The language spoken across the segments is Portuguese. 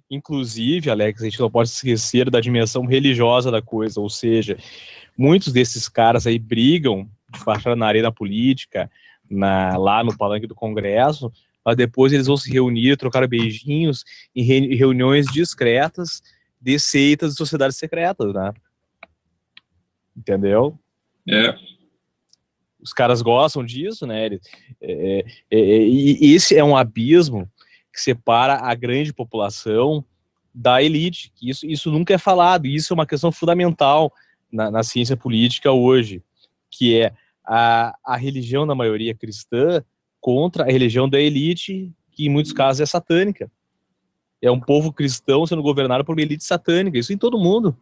Inclusive, Alex, a gente não pode esquecer da dimensão religiosa da coisa, ou seja, muitos desses caras aí brigam de fachada na arena política, lá no palanque do Congresso, mas depois eles vão se reunir, trocar beijinhos em reuniões discretas de seitas e sociedades secretas, né? Entendeu? Os caras gostam disso, né? E esse é um abismo que separa a grande população da elite. Isso nunca é falado, e isso é uma questão fundamental na ciência política hoje, que é a religião da maioria cristã contra a religião da elite, que em muitos casos é satânica. É um povo cristão sendo governado por uma elite satânica, isso em todo mundo.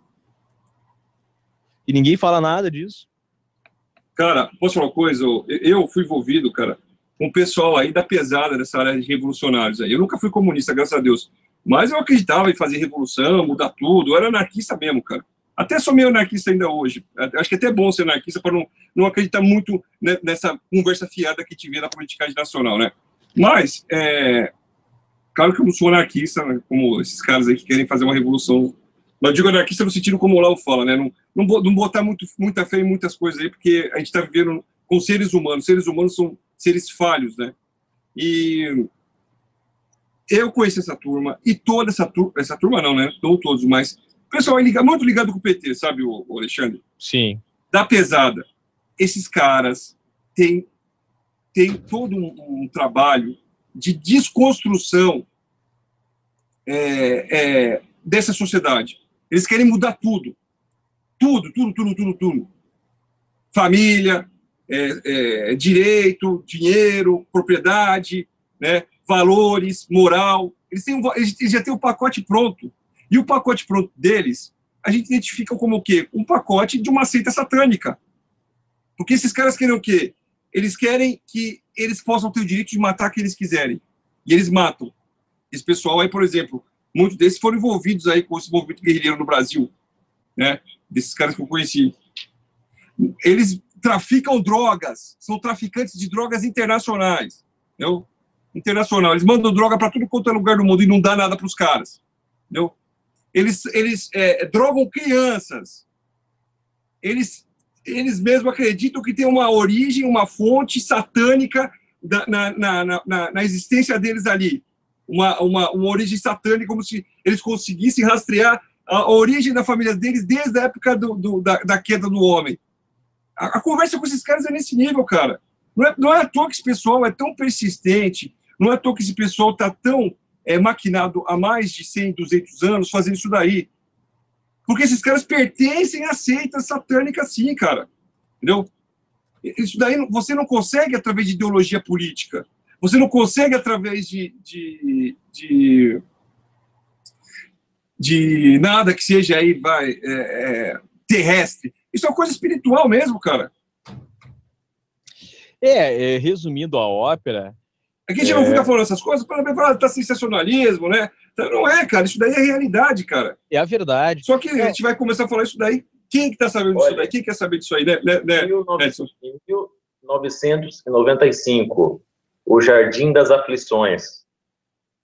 E ninguém fala nada disso. Cara, posso falar uma coisa? Eu fui envolvido, cara, com o pessoal aí da pesada dessa área de revolucionários aí. Eu nunca fui comunista, graças a Deus. Mas eu acreditava em fazer revolução, mudar tudo. Eu era anarquista mesmo, cara. Até sou meio anarquista ainda hoje. Acho que é até bom ser anarquista para não acreditar muito nessa conversa fiada que tiver na politicagem nacional, né? Mas, claro que eu não sou anarquista, né, como esses caras aí que querem fazer uma revolução. Mas eu digo anarquista no sentido como o Olavo fala, né? Não botar muita fé em muitas coisas aí, porque a gente está vivendo com seres humanos. Seres humanos são seres falhos, né? E eu conheci essa turma, e toda essa turma não, né? Não todos, mas o pessoal é muito ligado com o PT, sabe, o Alexandre? Sim. Da pesada. Esses caras têm todo um trabalho de desconstrução dessa sociedade. Eles querem mudar tudo. Tudo. Família, direito, dinheiro, propriedade, né, valores, moral. Eles já têm o pacote pronto. E o pacote pronto deles, a gente identifica como o quê? Um pacote de uma seita satânica. Porque esses caras querem o quê? Eles querem que eles possam ter o direito de matar quem eles quiserem. E eles matam. Esse pessoal aí, por exemplo, muitos desses foram envolvidos aí com esse movimento guerrilheiro no Brasil, né? Desses caras que eu conheci. Eles traficam drogas, são traficantes de drogas internacionais, entendeu? Internacional. Eles mandam droga para tudo quanto é lugar do mundo e não dá nada para os caras, entendeu? Eles drogam crianças. Eles mesmos acreditam que tem uma origem, uma fonte satânica na existência deles ali. Uma origem satânica, como se eles conseguissem rastrear a origem da família deles desde a época da queda do homem. A conversa com esses caras é nesse nível, cara. Não é à toa que esse pessoal é tão persistente, não é à toa que esse pessoal está tão maquinado há mais de 100, 200 anos fazendo isso daí. Porque esses caras pertencem a seitas satânicas, sim, cara. Entendeu? Isso daí você não consegue através de ideologia política. Você não consegue através de nada que seja aí, terrestre. Isso é uma coisa espiritual mesmo, cara. Resumindo a ópera... Aqui a gente não fica falando essas coisas para falar tá sensacionalismo, né? Não é, cara. Isso daí é realidade, cara. É a verdade. Só que a gente vai começar a falar isso daí. Quem que tá sabendo disso daí? Quem quer saber disso aí, né? Em 1995, O Jardim das Aflições,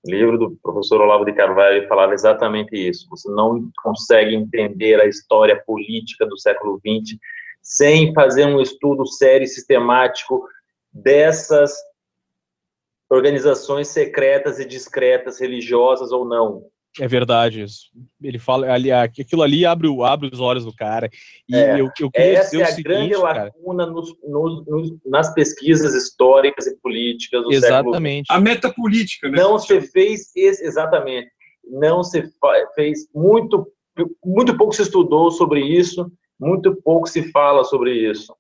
livro do professor Olavo de Carvalho, falava exatamente isso. Você não consegue entender a história política do século XX sem fazer um estudo sério e sistemático dessas organizações secretas e discretas, religiosas ou não. É verdade isso. Ele fala ali, aquilo ali abre os olhos do cara. E eu queria essa dizer é a seguinte, grande lacuna nas pesquisas históricas e políticas do século XX. A metapolítica, né? Não se fez exatamente. Não se fez muito pouco se estudou sobre isso, muito pouco se fala sobre isso.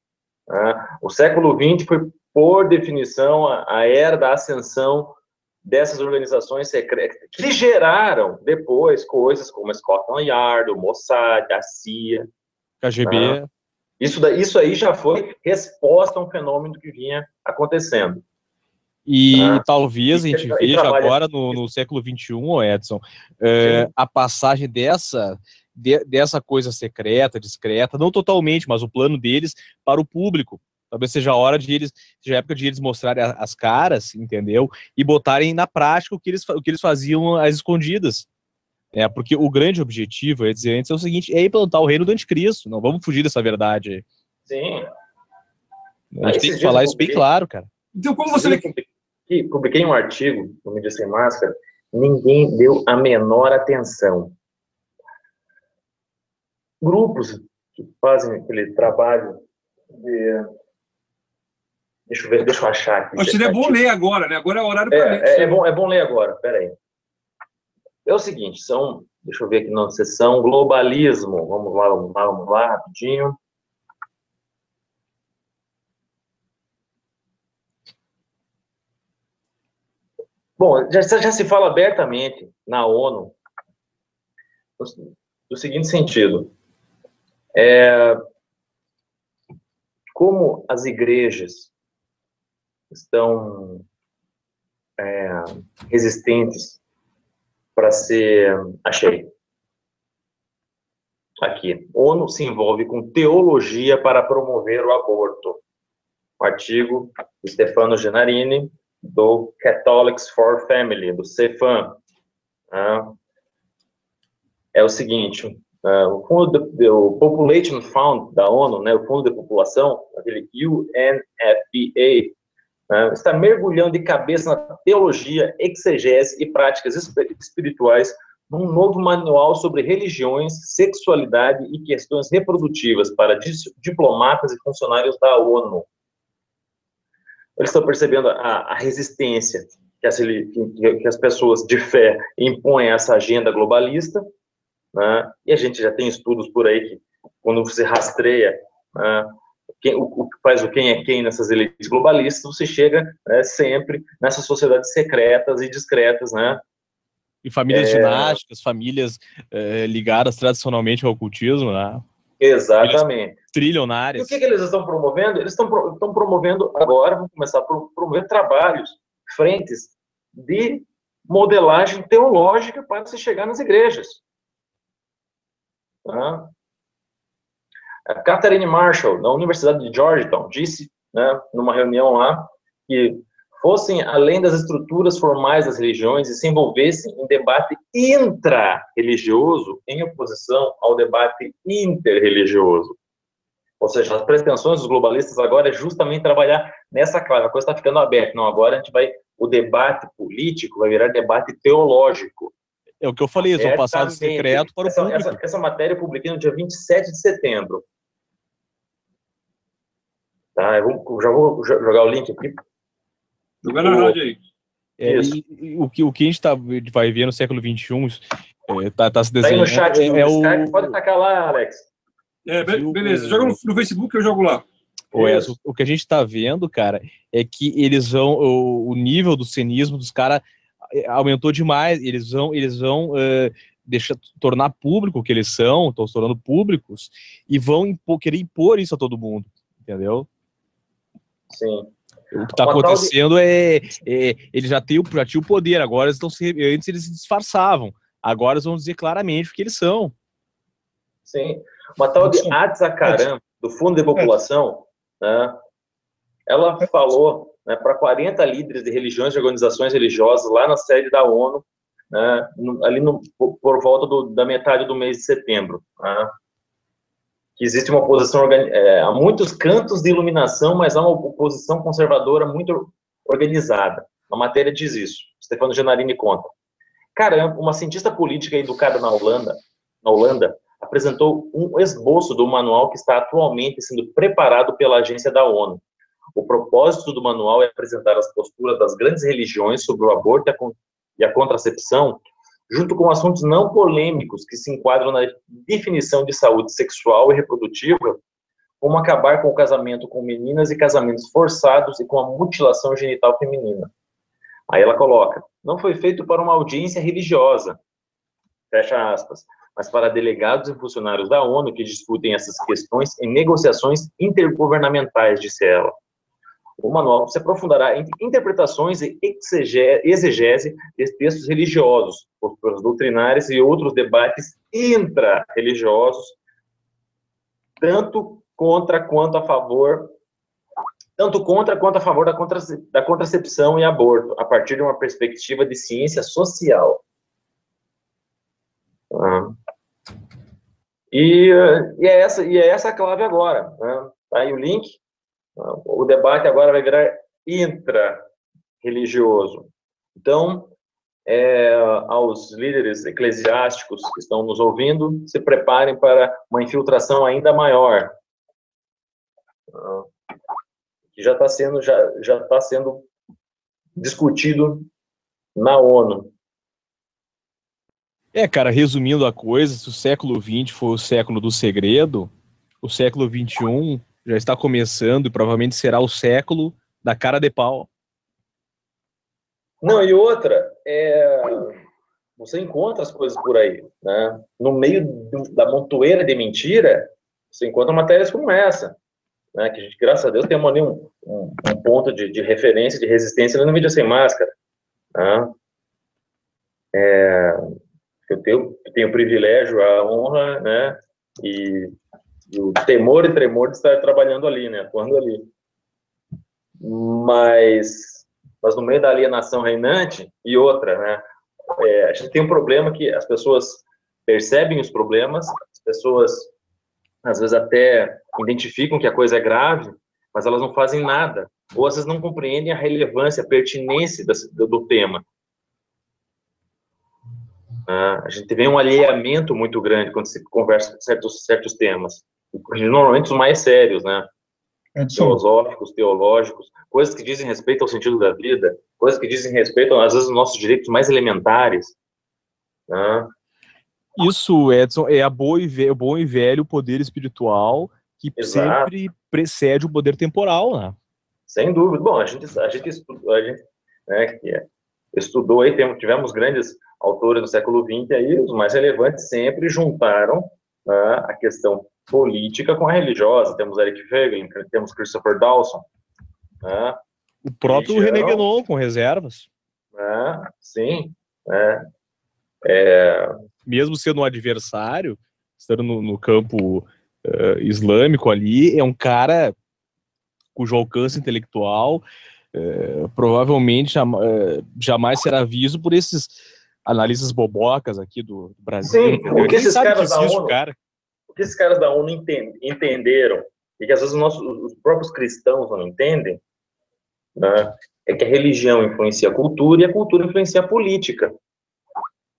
O século XX foi, por definição, a era da ascensão dessas organizações secretas, que geraram depois coisas como a Scotland Yard, o Mossad, a CIA, KGB. Isso aí já foi resposta a um fenômeno que vinha acontecendo. E talvez a gente veja agora no século XXI, Edson, a passagem dessa coisa secreta, discreta, não totalmente, mas o plano deles para o público. Talvez seja a época de eles mostrarem as caras, entendeu? E botarem na prática o que eles faziam às escondidas. Porque o grande objetivo, eu ia dizer antes, é o seguinte, é implantar o reino do anticristo. Não vamos fugir dessa verdade. Sim. A gente tem que falar isso bem claro, cara. Então, como você... Publiquei um artigo no Mídia Sem Máscara, ninguém deu a menor atenção. Grupos que fazem aquele trabalho de... Deixa eu achar aqui. Acho que é bom ler agora, né? Agora é o horário para ler. É bom ler agora, peraí. É o seguinte, deixa eu ver aqui na seção globalismo. Vamos lá, rapidinho. Bom, já se fala abertamente na ONU do seguinte sentido. Como as igrejas estão resistentes para ser... Achei. Aqui. ONU se envolve com teologia para promover o aborto. O artigo do Stefano Genarini, do Catholics for Family, do CFAM. É o seguinte, o Population Fund da ONU, né, o Fundo de População, aquele UNFPA, está mergulhando de cabeça na teologia, exegese e práticas espirituais num novo manual sobre religiões, sexualidade e questões reprodutivas para diplomatas e funcionários da ONU. Eles estão percebendo a resistência que as pessoas de fé impõem a essa agenda globalista, né? E a gente já tem estudos por aí que, quando você rastreia quem é quem nessas elites globalistas, você chega sempre nessas sociedades secretas e discretas, né? E famílias dinásticas, famílias ligadas tradicionalmente ao ocultismo, né? Exatamente. Trilionárias. E o que eles estão promovendo? Eles estão promovendo agora, vão começar a promover trabalhos, frentes de modelagem teológica para se chegar nas igrejas. A Catherine Marshall, da Universidade de Georgetown, disse, né, numa reunião lá, que fossem além das estruturas formais das religiões e se envolvessem em debate intra-religioso em oposição ao debate interreligioso. Ou seja, as pretensões dos globalistas agora é justamente trabalhar nessa clave. A coisa está ficando aberta. Não, agora o debate político vai virar debate teológico. É o que eu falei, eles vão passar do secreto para o público. Essa matéria eu publiquei no dia 27 de setembro. Tá, já vou jogar o link aqui. Jogar na rádio aí. O que a gente vai ver no século XXI tá se desenhando. Tá aí no chat do Skype, pode tacar lá, Alex. Beleza. Joga no Facebook, eu jogo lá. O que a gente tá vendo, cara, é que eles vão... O nível do cinismo dos caras aumentou demais. Eles vão tornar público o que eles são, estão se tornando públicos, e vão querer impor isso a todo mundo. Entendeu? Sim. O que está acontecendo eles já tinham o poder, agora antes eles se disfarçavam, agora eles vão dizer claramente o que eles são. Sim. Uma tal de Atza Karam, do Fundo de População, né, ela falou, né, para 40 líderes de religiões e organizações religiosas lá na sede da ONU, né, por volta da metade do mês de setembro, né, que existe uma oposição a muitos cantos de iluminação, mas há uma oposição conservadora muito organizada. A matéria diz isso. Stefano Genarini conta. Caramba, uma cientista política educada na Holanda, apresentou um esboço do manual que está atualmente sendo preparado pela agência da ONU. O propósito do manual é apresentar as posturas das grandes religiões sobre o aborto e a contracepção, junto com assuntos não polêmicos que se enquadram na definição de saúde sexual e reprodutiva, como acabar com o casamento com meninas e casamentos forçados e com a mutilação genital feminina. Aí ela coloca, não foi feito para uma audiência religiosa, fecha aspas, mas para delegados e funcionários da ONU que discutem essas questões em negociações intergovernamentais, disse ela. O manual se aprofundará em interpretações e exegese de textos religiosos, posturas doutrinárias e outros debates intra-religiosos, tanto contra quanto a favor da contracepção e aborto, a partir de uma perspectiva de ciência social. E, e é essa a clave agora, né? Tá aí o link. O debate agora vai virar intra-religioso. Então, aos líderes eclesiásticos que estão nos ouvindo, se preparem para uma infiltração ainda maior, que já tá sendo discutido na ONU. Cara, resumindo a coisa, se o século XX foi o século do segredo, o século XXI já está começando e provavelmente será o século da cara de pau. Não, e outra, você encontra as coisas por aí, né? No meio da montoeira de mentira, você encontra matérias como essa, né? Que a gente, graças a Deus, temos ali um ponto de referência, de resistência no Mídia Sem Máscara, né? Eu tenho o privilégio, a honra, né? E o temor e tremor de estar trabalhando ali, né? Atuando ali. Mas no meio da alienação reinante, e outra, né? A gente tem um problema que as pessoas percebem os problemas, as pessoas às vezes até identificam que a coisa é grave, mas elas não fazem nada, ou às vezes não compreendem a relevância, a pertinência do tema. A gente vê um alheamento muito grande quando se conversa com certos temas, normalmente os mais sérios, né? Filosóficos, teológicos, coisas que dizem respeito ao sentido da vida, coisas que dizem respeito, às vezes, aos nossos direitos mais elementares, né? Isso, Edson, é o bom e velho poder espiritual que Exato. sempre precede o poder temporal, né? Sem dúvida. Bom, a gente né, estudou aí, tivemos grandes autores do século XX aí, os mais relevantes sempre juntaram, né, a questão política com a religiosa. Temos Eric Feiglin, temos Christopher Dawson, né, o próprio René Guénon, com reservas. Sim. Mesmo sendo um adversário, estando no campo islâmico ali, é um cara cujo alcance intelectual provavelmente jamais será visto por esses analistas bobocas aqui do Brasil. Sim, o que esses caras da ONU entenderam, e que às vezes os próprios cristãos não entendem, né, é que a religião influencia a cultura e a cultura influencia a política.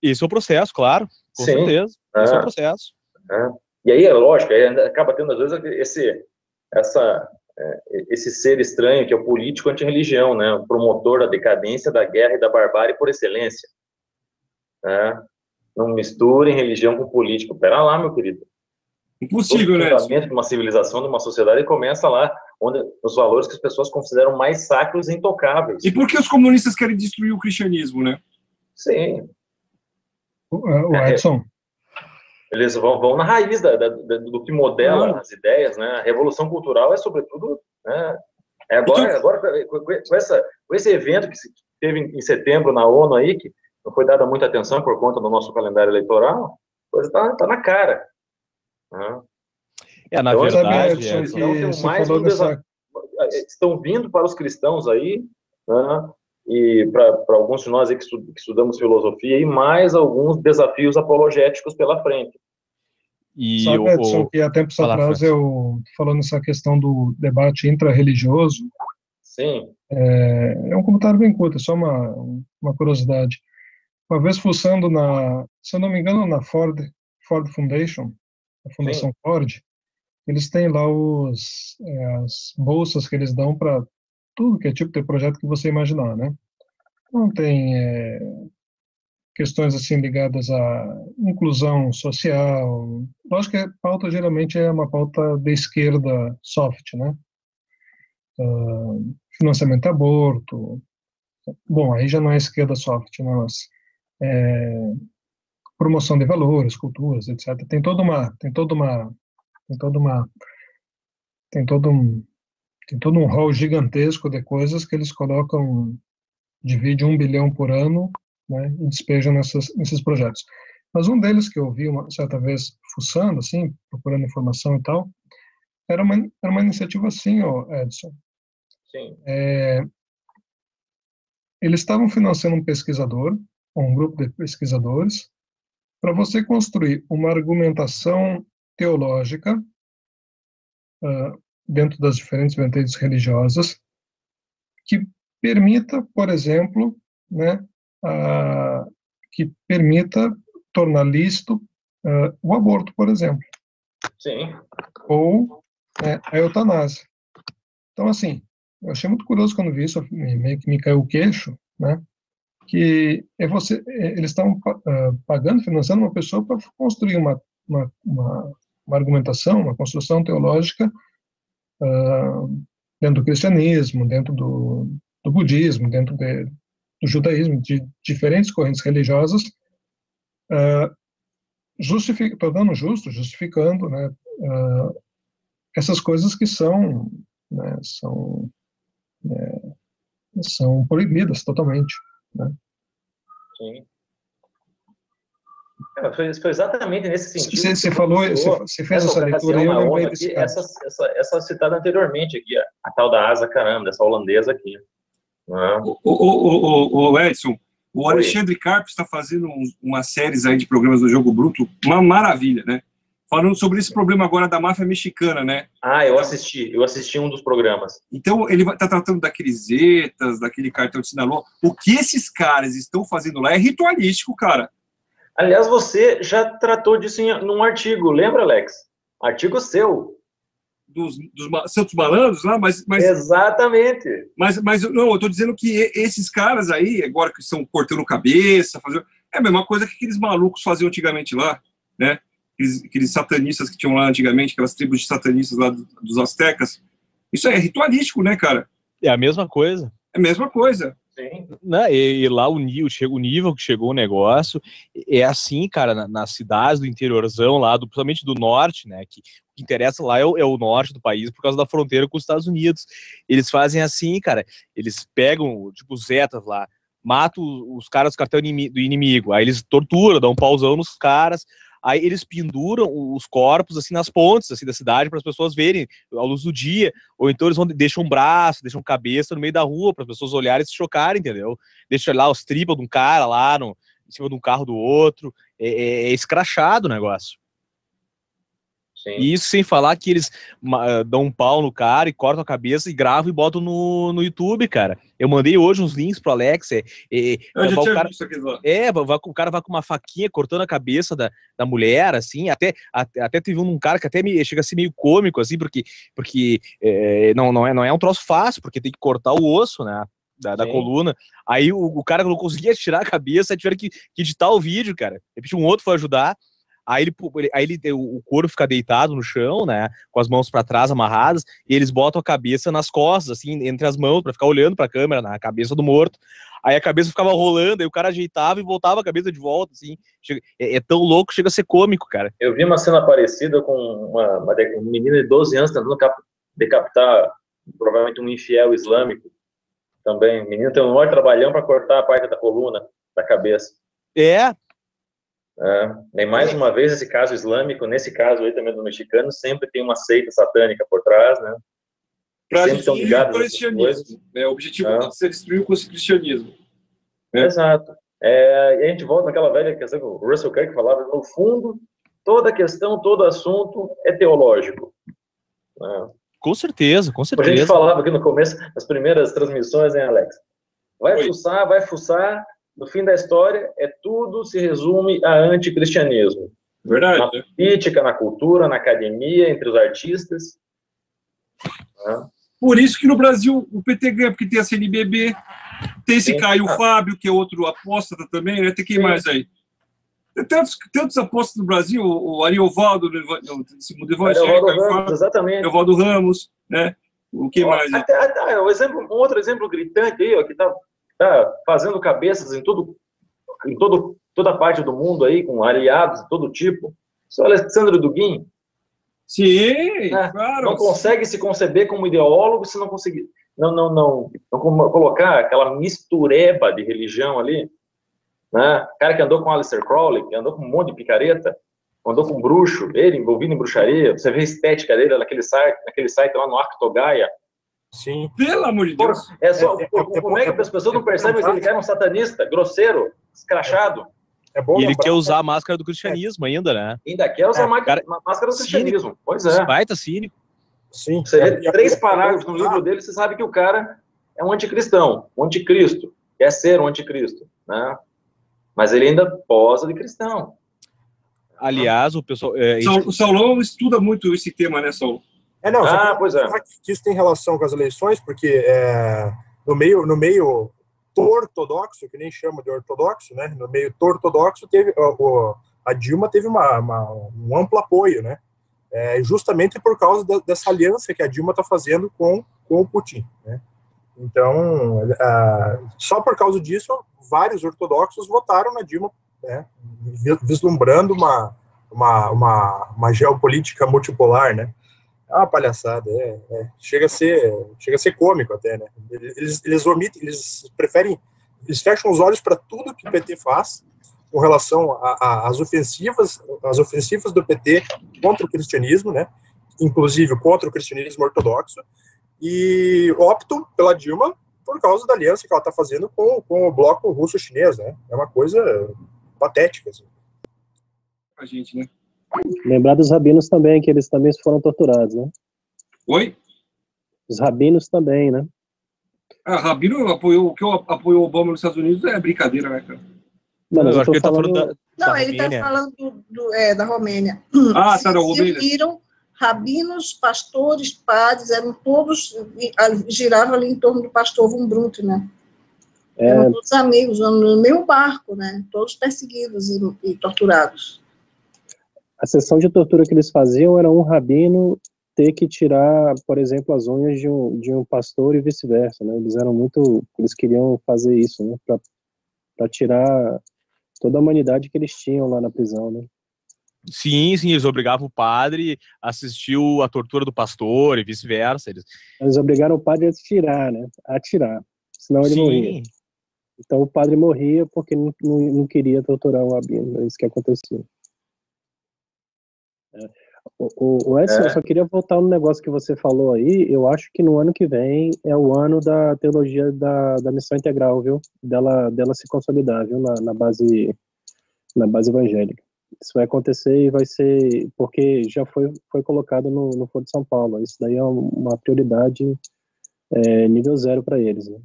Esse é o processo, claro, com certeza. Esse é o processo. E aí, é lógico, aí acaba tendo, às vezes, esse ser estranho, que é o político anti-religião, né? O promotor da decadência, da guerra e da barbárie por excelência. Né? Não misturem religião com político. Pera lá, meu querido. Impossível, né? O fundamento de uma civilização, de uma sociedade, começa lá, onde os valores que as pessoas consideram mais sacros e intocáveis. E por que os comunistas querem destruir o cristianismo, né? Sim. O Edson. Eles vão na raiz do que modela as ideias, né? A revolução cultural é, sobretudo, né? Agora com esse evento que teve em setembro na ONU aí, que não foi dada muita atenção por conta do nosso calendário eleitoral, a coisa tá na cara. Né? Na então, verdade, estão vindo para os cristãos aí, né? E para alguns de nós aí que estudamos filosofia, e mais alguns desafios apologéticos pela frente. Sabe, Edson, que há tempos atrás eu, falando essa questão do debate intra-religioso, sim. É um comentário bem curto, é só uma curiosidade. Uma vez fuçando se eu não me engano, na Ford Foundation, a Fundação Ford, eles têm lá as bolsas que eles dão para tudo que é tipo de projeto que você imaginar, né? Então tem questões assim ligadas à inclusão social. Lógico que a pauta geralmente é uma pauta de esquerda soft, né? Financiamento de aborto. Bom, aí já não é esquerda soft, né? Mas promoção de valores, culturas, etc. Tem todo um rol gigantesco de coisas que eles colocam, divide 1 bilhão por ano, né, e despejam nesses projetos. Mas um deles que eu vi uma certa vez fuçando, assim, procurando informação e tal, era uma iniciativa assim, Edson. Sim. Eles estavam financiando um pesquisador, ou um grupo de pesquisadores, para você construir uma argumentação teológica dentro das diferentes vertentes religiosas que permita, por exemplo, né, que permita tornar lícito o aborto, por exemplo. Sim. Ou a eutanásia. Então, assim, eu achei muito curioso quando vi isso, meio que me caiu o queixo, né? Que eles estão pagando, financiando uma pessoa para construir uma argumentação, uma construção teológica dentro do cristianismo, dentro do budismo, dentro do judaísmo, de diferentes correntes religiosas, justificando, né, essas coisas que são, né, são proibidas totalmente, né? Sim. Foi exatamente nesse sentido. Você fez essa leitura e eu lembrei desse caso. Essa citada anteriormente aqui, a tal da Asa Caramba, dessa holandesa aqui. O Edson, o Alexandre Carpes está fazendo umas séries aí de programas do Jogo Bruto, uma maravilha, né? Falando sobre esse problema agora da máfia mexicana, né? Eu assisti um dos programas. Então, ele está tratando daqueles Zetas, daquele cartão de Sinaloa. O que esses caras estão fazendo lá é ritualístico, cara. Aliás, você já tratou disso num artigo, lembra, Alex? Artigo seu. Dos Santos Malandros lá, mas... Exatamente. Mas não, eu estou dizendo que esses caras aí, agora que estão cortando cabeça, é a mesma coisa que aqueles malucos faziam antigamente lá, né? Aqueles satanistas que tinham lá antigamente, aquelas tribos de satanistas lá dos astecas. Isso é ritualístico, né, cara? É a mesma coisa. É a mesma coisa. Sim. E lá o nível que chegou o negócio é assim, cara, nas cidades do interiorzão lá, principalmente do norte, né, que o que interessa lá é o norte do país por causa da fronteira com os Estados Unidos. Eles fazem assim, cara, eles pegam, tipo, os Zetas lá, matam os caras do cartel do inimigo, aí eles torturam, dão um pauzão nos caras, aí eles penduram os corpos assim nas pontes assim da cidade para as pessoas verem à luz do dia, ou então eles deixam um braço, deixam cabeça no meio da rua para as pessoas olharem e se chocarem, entendeu? Deixam lá os tripas de um cara lá em cima de um carro do outro, é escrachado o negócio. Sim. E isso sem falar que eles dão um pau no cara e cortam a cabeça e gravam e botam no YouTube, cara. Eu mandei hoje uns links pro Alex. O cara vai com uma faquinha cortando a cabeça da mulher, assim. Até teve um cara que até chega a ser meio cômico, assim, porque não é um troço fácil, porque tem que cortar o osso, né? Da coluna. Aí o cara não conseguia tirar a cabeça, tiveram que editar o vídeo, cara. Depois um outro foi ajudar. Aí o couro fica deitado no chão, né, com as mãos para trás amarradas, e eles botam a cabeça nas costas, assim, entre as mãos, para ficar olhando para a câmera, na cabeça do morto. Aí a cabeça ficava rolando, aí o cara ajeitava e voltava a cabeça de volta, assim. É tão louco, chega a ser cômico, cara. Eu vi uma cena parecida com uma menina de 12 anos tentando decapitar provavelmente um infiel islâmico também. O menino tem um maior trabalhão para cortar a parte da coluna, da cabeça. Nem mais uma vez esse caso islâmico, nesse caso aí também do mexicano, sempre tem uma seita satânica por trás, né? Para destruir o cristianismo. O objetivo é ser destruir o cristianismo. Exato. E a gente volta naquela velha questão que o Russell Kirk falava, no fundo, toda questão, todo assunto é teológico. Com certeza, com certeza. A gente falava aqui no começo, nas primeiras transmissões, hein, Alex? Vai fuçar, no fim da história, tudo se resume a anticristianismo. Verdade. Na política, na cultura, na academia, entre os artistas. Por isso que no Brasil o PT ganha, porque tem a CNBB, tem esse Caio Fábio, que é outro apóstata também, né? Tem quem mais aí? Tem tantos apóstolos no Brasil, o Ariovaldo, desse mundo evangélico, exatamente. Ariovaldo Ramos, né? O que mais? Um outro exemplo gritante aí, ó, que tá fazendo cabeças em toda parte do mundo aí, com aliados de todo tipo. Isso é o Alexandre Dugin. Sim, claro. Não consegue se conceber como ideólogo se não conseguir não colocar aquela mistureba de religião ali, né? Cara que andou com Aleister Crowley, que andou com um monte de picareta, andou com bruxo, ele envolvido em bruxaria. Você vê a estética dele naquele site lá no Arctogaia. Sim. Pelo amor de Deus. Como é que as pessoas não percebem que ele é um satanista, grosseiro, escrachado? É bom E ele lembrar, quer usar a máscara do cristianismo ainda, né? Ainda quer usar cara, máscara do cristianismo. Pois é. Baita cínico. sim. Você lê 3 parágrafos no livro dele, você sabe que o cara é um anticristão, um anticristo, quer ser um anticristo, né? Mas ele ainda posa de cristão. Aliás, o pessoal... O Saulão estuda muito esse tema, né, Saulo? Não, pois é. Que isso tem relação com as eleições, porque no meio ortodoxo, que nem chama de ortodoxo, né? No meio ortodoxo, a Dilma teve um amplo apoio, né? Justamente por causa dessa aliança que a Dilma está fazendo com o Putin, né? Então, só por causa disso, vários ortodoxos votaram na Dilma, né? Vislumbrando uma geopolítica multipolar, né? É uma palhaçada, chega a ser cômico até, né? Eles omitem, eles fecham os olhos para tudo que o PT faz com relação às ofensivas do PT contra o cristianismo, né? Inclusive contra o cristianismo ortodoxo, e optam pela Dilma por causa da aliança que ela está fazendo com o bloco russo-chinês, né? É uma coisa patética, assim. A gente, né? Lembrar dos rabinos também, que eles também foram torturados, né? Oi? Os rabinos também, né? Rabino apoiou o Obama nos Estados Unidos, é brincadeira, né, cara? Não, mas eu acho que ele tá falando Não, ele está falando da Romênia. Tá na Romênia. Se viram rabinos, pastores, padres, eram todos, giravam ali em torno do pastor Von Brunt, né? Eram todos amigos, no mesmo barco, né? Todos perseguidos e torturados. A sessão de tortura que eles faziam era um rabino ter que tirar, por exemplo, as unhas de um pastor e vice-versa, né? Eles queriam fazer isso, né? Para tirar toda a humanidade que eles tinham lá na prisão, né? Sim, eles obrigavam o padre a assistir a tortura do pastor e vice-versa. Eles obrigaram o padre a tirar, né? A tirar, senão ele morria. Então o padre morria porque não queria torturar o rabino, é isso que acontecia. O Edson, eu só queria voltar no negócio que você falou aí. Eu acho que no ano que vem é o ano da teologia da missão integral, viu? Dela se consolidar, viu? Na base evangélica. Isso vai acontecer e vai ser porque já foi colocado no Foro de São Paulo. Isso daí é uma prioridade nível 0 para eles, né?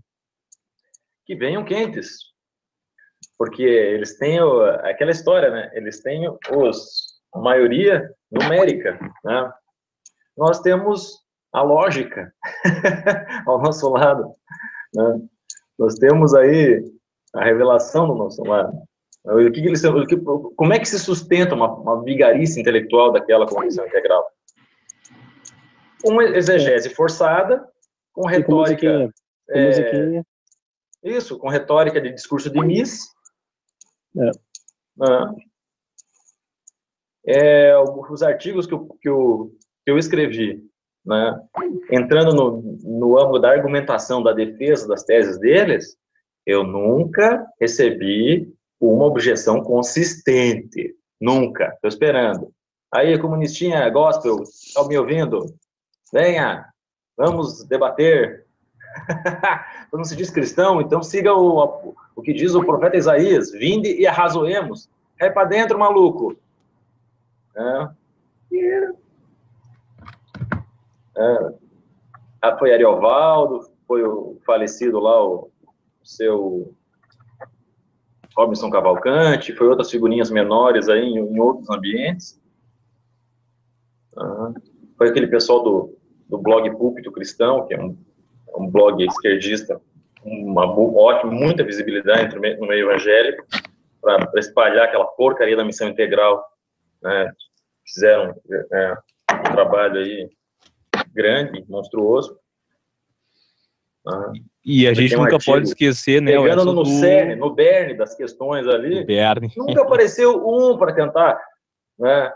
Que venham quentes, porque eles têm aquela história, né? Eles têm a maioria numérica, né? Nós temos a lógica ao nosso lado, né? Nós temos aí a revelação do nosso lado. Como é que se sustenta uma vigarice intelectual daquela comissão integral? Uma exegese forçada, com retórica... Com musiquinha. Isso, com retórica de discurso de Miss. Os artigos que eu escrevi, né, entrando no âmbito da argumentação, da defesa das teses deles, eu nunca recebi uma objeção consistente. Nunca. Estou esperando. Aí, comunistinha gospel, estão me ouvindo? Venha, vamos debater. Não se diz cristão, então siga o que diz o profeta Isaías: vinde e arrazoemos. Cai para dentro, maluco. Foi Ariovaldo, foi o falecido lá, o seu Robinson Cavalcante, foi outras figurinhas menores aí em outros ambientes. Foi aquele pessoal do blog Púlpito Cristão, que é um blog esquerdista, muita visibilidade no meio evangélico, para espalhar aquela porcaria da missão integral, né? Fizeram um trabalho aí grande, monstruoso. E a gente nunca pode esquecer, né? Pegando no berne das questões ali, nunca apareceu para tentar, né,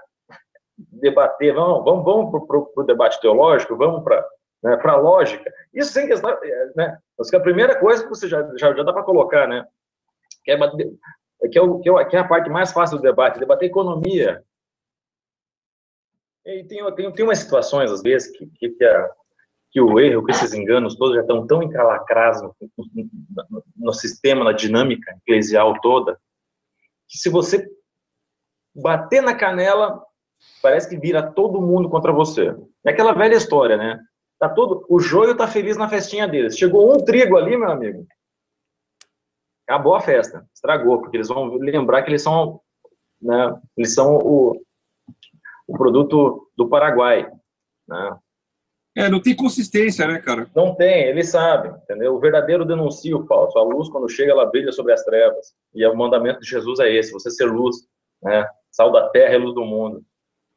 debater. Vamos para o debate teológico, vamos para a lógica. Isso sem questão, né? Acho que a primeira coisa que você já dá para colocar, né? Que é a parte mais fácil do debate, debater economia. E tem umas situações, às vezes, que o erro, que esses enganos todos já estão tão encalacrados no sistema, na dinâmica eclesial toda, que se você bater na canela, parece que vira todo mundo contra você. É aquela velha história, né? O joio tá feliz na festinha deles. Chegou um trigo ali, meu amigo, acabou a festa, estragou, porque eles vão lembrar que eles são, né, eles são o produto do Paraguai, né? Não tem consistência, né, cara? Não tem, eles sabem, entendeu? O verdadeiro denuncia o falso. A luz, quando chega, ela brilha sobre as trevas. E o mandamento de Jesus é esse, você ser luz, né? Sal da terra e luz do mundo.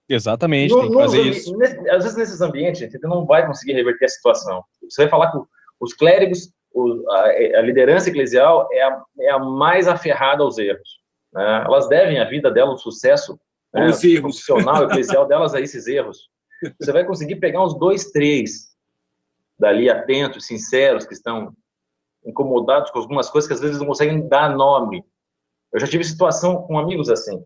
Exatamente, tem que fazer isso. Às vezes, nesses ambientes, gente, você não vai conseguir reverter a situação. Você vai falar que os clérigos, a liderança eclesial é a mais aferrada aos erros, né? Elas devem a vida delas, o sucesso, né, profissional, eclesial delas a esses erros. Você vai conseguir pegar uns 2, 3 dali atentos, sinceros, que estão incomodados com algumas coisas que às vezes não conseguem dar nome. Eu já tive situação com amigos assim,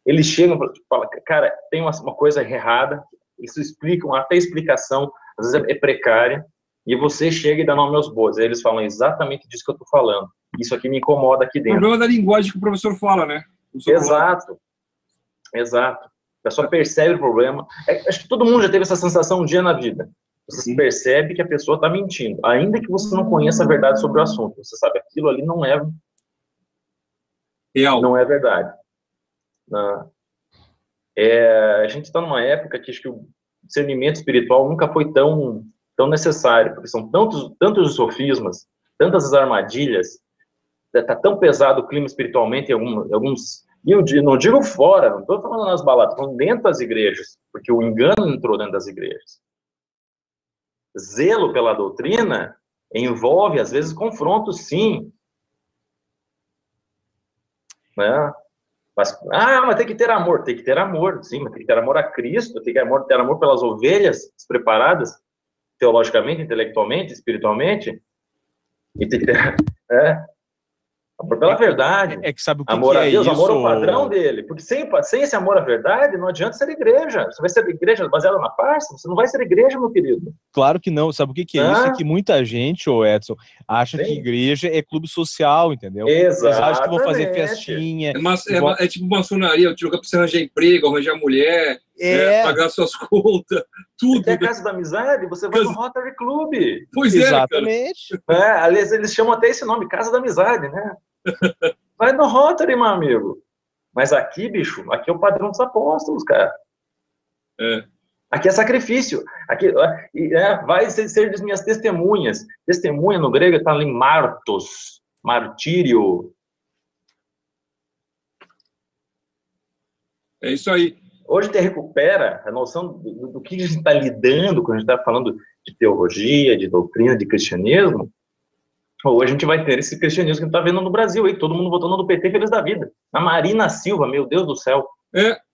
eles chegam e falam, cara, tem uma coisa errada, eles explicam, até a explicação às vezes é precária, e você chega e dá nome aos bois. Aí eles falam exatamente disso que eu estou falando. Isso aqui me incomoda aqui dentro. O problema da linguagem que o professor fala, né? Exato. A pessoa percebe o problema. Acho que todo mundo já teve essa sensação um dia na vida. Você percebe que a pessoa está mentindo, ainda que você não conheça a verdade sobre o assunto. Você sabe, aquilo ali não é real, não é verdade. A gente está numa época que acho que o discernimento espiritual nunca foi tão necessário, porque são tantos os sofismas, tantas as armadilhas, está tão pesado o clima espiritualmente em alguns. E eu não digo fora, não estou falando nas baladas, estou falando dentro das igrejas, porque o engano entrou dentro das igrejas. Zelo pela doutrina envolve, às vezes, confrontos, sim. Né? Mas tem que ter amor. Tem que ter amor, sim, mas tem que ter amor a Cristo, tem que ter amor pelas ovelhas despreparadas, teologicamente, intelectualmente, espiritualmente, e tem que ter... Amor pela verdade. Que sabe o que amor que a Deus, é amor isso? ao padrão dele. Porque sem esse amor à verdade, não adianta ser igreja. Você vai ser igreja baseada na farsa? Você não vai ser igreja, meu querido. Claro que não. Sabe o que é isso? É que muita gente, Edson, acha que igreja é clube social, entendeu? Exatamente. Eles acham que vão fazer festinha. É tipo maçonaria, te jogar pra você arranjar emprego, arranjar mulher, pagar suas contas, tudo. Você quer a casa da amizade? Você vai no Rotary Club. Pois exatamente. Aliás, eles chamam até esse nome, Casa da Amizade, né? Vai no Rotary, meu amigo. Mas aqui, bicho, aqui é o padrão dos apóstolos, cara. Aqui é sacrifício. Aqui, vai ser das minhas testemunhas. Testemunha no grego está ali martos, martírio. É isso aí. Hoje te recupera a noção do que a gente está lidando quando a gente está falando de teologia, de doutrina, de cristianismo. Hoje a gente vai ter esse cristianismo que a gente está vendo no Brasil, aí, todo mundo votando no PT feliz da vida. A Marina Silva, meu Deus do céu.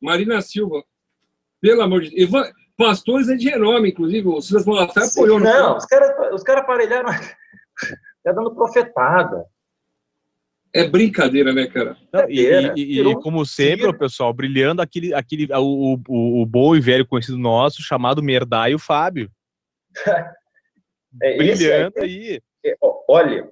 Marina Silva. Pelo amor de Deus. Pastores é de renome, inclusive. O Silas Malafaia apoiou. Não, os caras aparelharam. Tá dando profetada. É brincadeira, né, cara? Não, e como sempre, o pessoal, brilhando o bom e velho conhecido nosso, chamado Merdaio Fábio. Brilhando aí. Olha,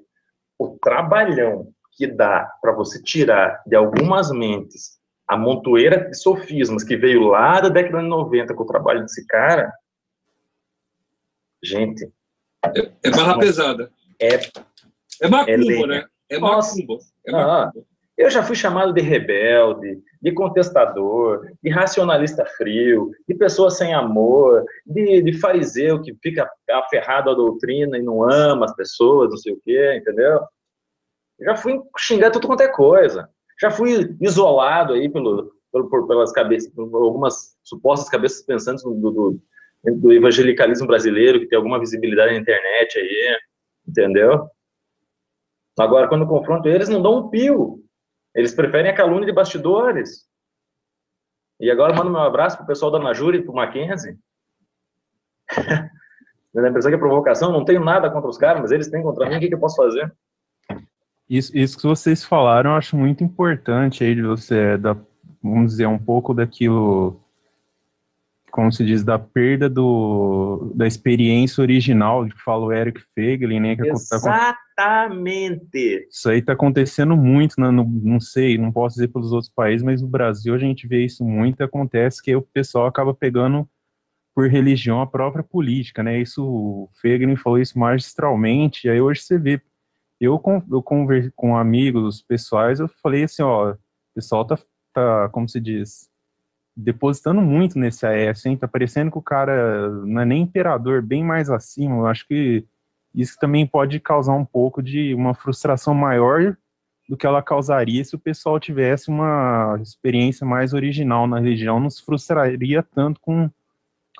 o trabalhão que dá para você tirar de algumas mentes a montoeira de sofismas que veio lá da década de 90 com o trabalho desse cara, gente... É barra pesada. É macumba, né? É macumba. Eu já fui chamado de rebelde, de contestador, de racionalista frio, de pessoa sem amor, de fariseu que fica aferrado à doutrina e não ama as pessoas, não sei o quê, entendeu? Já fui xingado tudo quanto é coisa. Já fui isolado aí pelas cabeças, por algumas supostas cabeças pensantes do evangelicalismo brasileiro, que tem alguma visibilidade na internet aí, entendeu? Agora, quando eu confronto eles, não dão um pio. Eles preferem a calúnia de bastidores. E agora mando meu abraço pro pessoal da Najuri e pro Mackenzie. A impressão que é provocação, não tenho nada contra os caras, mas eles têm contra mim, o que eu posso fazer? Isso que vocês falaram, eu acho muito importante aí de você, vamos dizer, um pouco daquilo como se diz, da perda da experiência original, que fala o Eric Feiglin, né? Exatamente. Isso aí está acontecendo muito, né, não sei, não posso dizer pelos outros países, mas no Brasil a gente vê isso muito, acontece que o pessoal acaba pegando por religião a própria política, né? Isso, o Feiglin falou isso magistralmente, e aí hoje você vê, eu conversei com amigos pessoais, eu falei assim, ó, o pessoal tá, como se diz, depositando muito nesse AS, hein? Tá parecendo que o cara não é nem imperador, bem mais acima. Eu acho que isso também pode causar um pouco de uma frustração maior do que ela causaria se o pessoal tivesse uma experiência mais original na religião, não se frustraria tanto com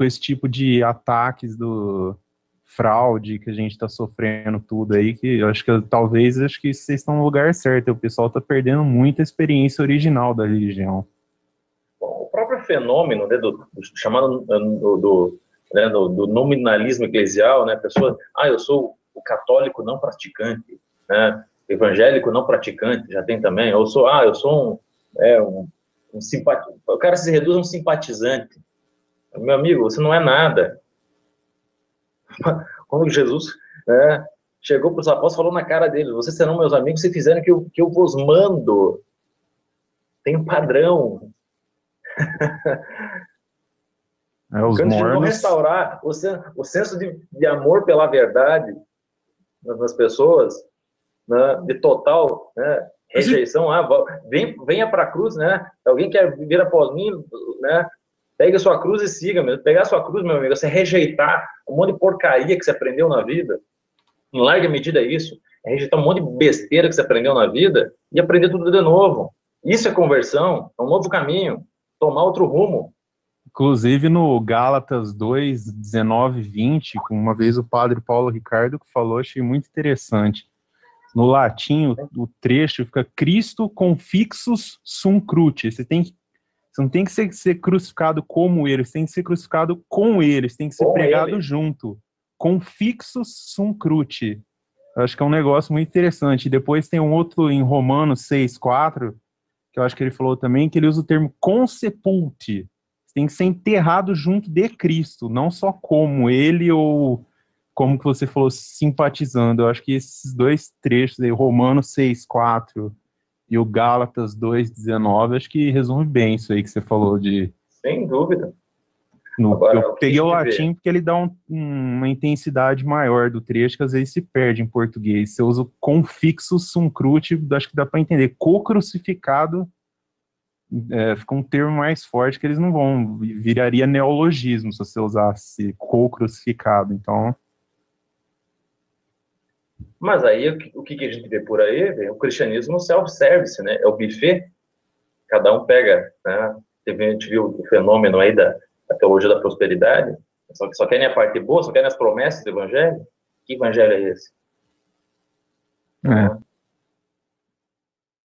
esse tipo de ataques do fraude que a gente está sofrendo tudo aí, que eu acho que acho que vocês estão no lugar certo, o pessoal está perdendo muita experiência original da religião. Bom, o próprio fenômeno, né, chamado do nominalismo eclesial, né, a pessoa, eu sou o católico não praticante, né, evangélico não praticante, já tem também, eu sou um simpatizante, o cara se reduz a um simpatizante. Meu amigo, você não é nada. Quando Jesus chegou para os apóstolos, falou na cara deles, vocês serão meus amigos se fizerem o que eu vos mando. Tem um padrão. Os Quando mornos... vão restaurar o senso de amor pela verdade nas pessoas, né, de total, né, rejeição, venha para a cruz, né? Alguém quer vir após mim, né? Pegue a sua cruz e siga, meu. Pegar a sua cruz, meu amigo, você rejeitar um monte de porcaria que você aprendeu na vida, em larga medida é isso, é rejeitar um monte de besteira que você aprendeu na vida e aprender tudo de novo. Isso é conversão, é um novo caminho, tomar outro rumo. Inclusive no Gálatas 2, 19 e 20, uma vez o padre Paulo Ricardo que falou, achei muito interessante. No latim, o trecho fica Cristo confixus sum cruce. Você não tem que ser crucificado como ele, você tem que ser crucificado com ele, você tem que ser com pregado ele. junto. Confixus sum cruce. Eu acho que é um negócio muito interessante. E depois tem um outro em Romanos 6:4, que eu acho que ele falou também, que ele usa o termo consepulte. Você tem que ser enterrado junto de Cristo, não só como ele ou como que você falou, simpatizando. Eu acho que esses dois trechos aí, Romanos 6:4 e o Gálatas 2:19, acho que resume bem isso aí que você falou de... Sem dúvida. Agora, eu peguei o latim porque ele dá uma intensidade maior do trecho que às vezes se perde em português. Você usa o confixus sum cruce, acho que dá para entender. Co-crucificado fica um termo mais forte que eles não vão... Viraria neologismo se você usasse co-crucificado, então... Mas aí, o que a gente vê por aí? Vê o cristianismo self-service, né? É o buffet. Cada um pega, né? A gente viu o fenômeno aí da teologia da prosperidade. Só querem a parte boa, só querem as promessas do evangelho. Que evangelho é esse?